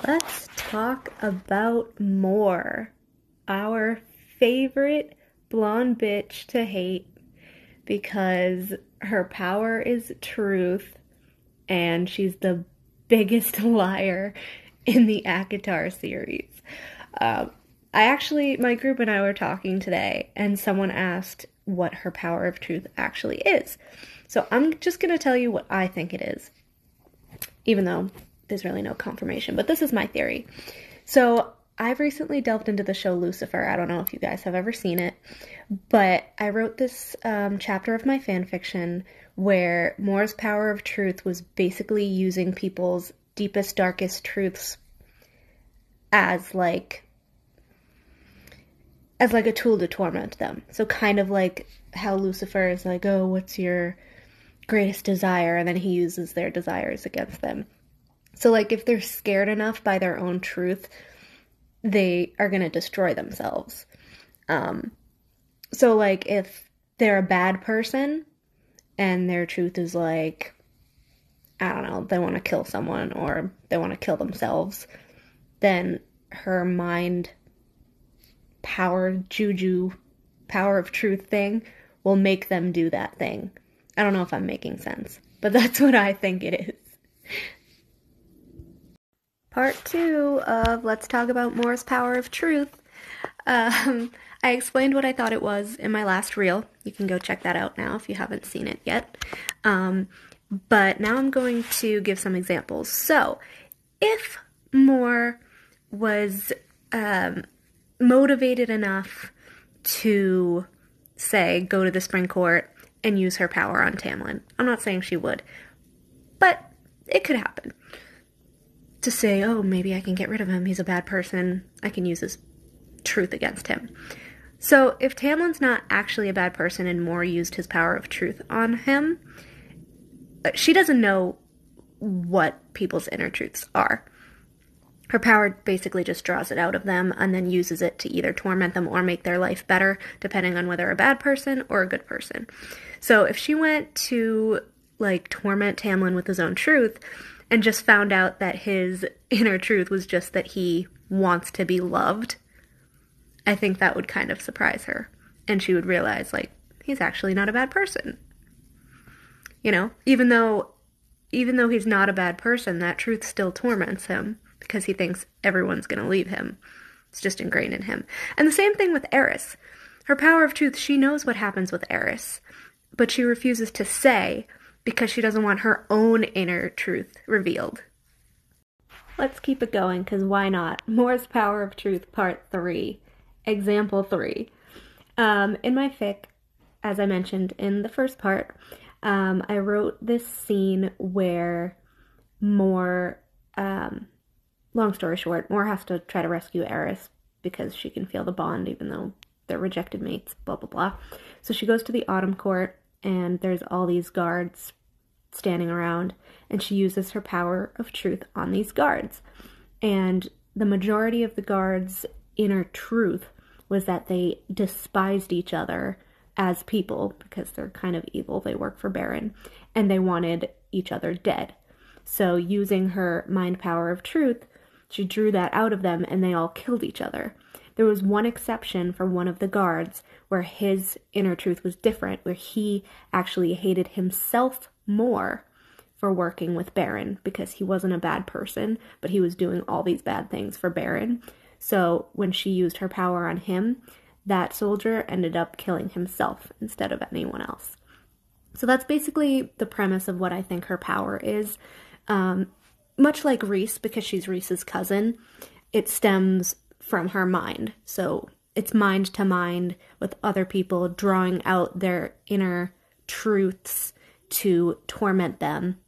Let's talk about more. Our favorite blonde bitch to hate because her power is truth and she's the biggest liar in the ACOTAR series. Um, my group and I were talking today, and someone asked what her power of truth actually is. So I'm just going to tell you what I think it is, even though there's really no confirmation, but this is my theory. So I've recently delved into the show Lucifer. I don't know if you guys have ever seen it, but I wrote this chapter of my fan fiction where Moore's power of truth was basically using people's deepest, darkest truths as a tool to torment them. So kind of like how Lucifer is like, oh, what's your greatest desire? And then he uses their desires against them. So like if they're scared enough by their own truth, they are going to destroy themselves. So like if they're a bad person and their truth is like, I don't know, they want to kill someone or they want to kill themselves, then her mind power, juju, power of truth thing will make them do that thing. I don't know if I'm making sense, but that's what I think it is. Part 2 of Let's Talk About Moore's Power of Truth. I explained what I thought it was in my last reel. You can go check that out now if you haven't seen it yet. But now I'm going to give some examples. So, if Moore was motivated enough to, say, go to the Spring Court and use her power on Tamlin, I'm not saying she would, but it could happen. To say, oh, maybe I can get rid of him, he's a bad person, I can use his truth against him. So if Tamlin's not actually a bad person and Moore used his power of truth on him, she doesn't know what people's inner truths are. Her power basically just draws it out of them and then uses it to either torment them or make their life better, depending on whether a bad person or a good person. So if she went to, torment Tamlin with his own truth, and just found out that his inner truth was just that he wants to be loved, I think that would kind of surprise her. And she would realize, he's actually not a bad person. You know, even though he's not a bad person, that truth still torments him because he thinks everyone's going to leave him. It's just ingrained in him. And the same thing with Eris. Her power of truth, she knows what happens with Eris, but she refuses to say because she doesn't want her own inner truth revealed. Let's keep it going, because why not? Moore's Power of Truth, Part 3. Example 3. In my fic, as I mentioned in the first part, I wrote this scene where Moore, long story short, Moore has to try to rescue Eris because she can feel the bond even though they're rejected mates, blah, blah, blah. So she goes to the Autumn Court, and there's all these guards standing around, and she uses her power of truth on these guards. And the majority of the guards' inner truth was that they despised each other as people because they're kind of evil, they work for Baron, and they wanted each other dead. So using her mind power of truth, she drew that out of them and they all killed each other. There was one exception for one of the guards where his inner truth was different, where he actually hated himself more for working with Baron because he wasn't a bad person, but he was doing all these bad things for Baron. So when she used her power on him, that soldier ended up killing himself instead of anyone else. So that's basically the premise of what I think her power is. Much like Reese, because she's Reese's cousin, it stems from her mind. So it's mind to mind with other people, drawing out their inner truths to torment them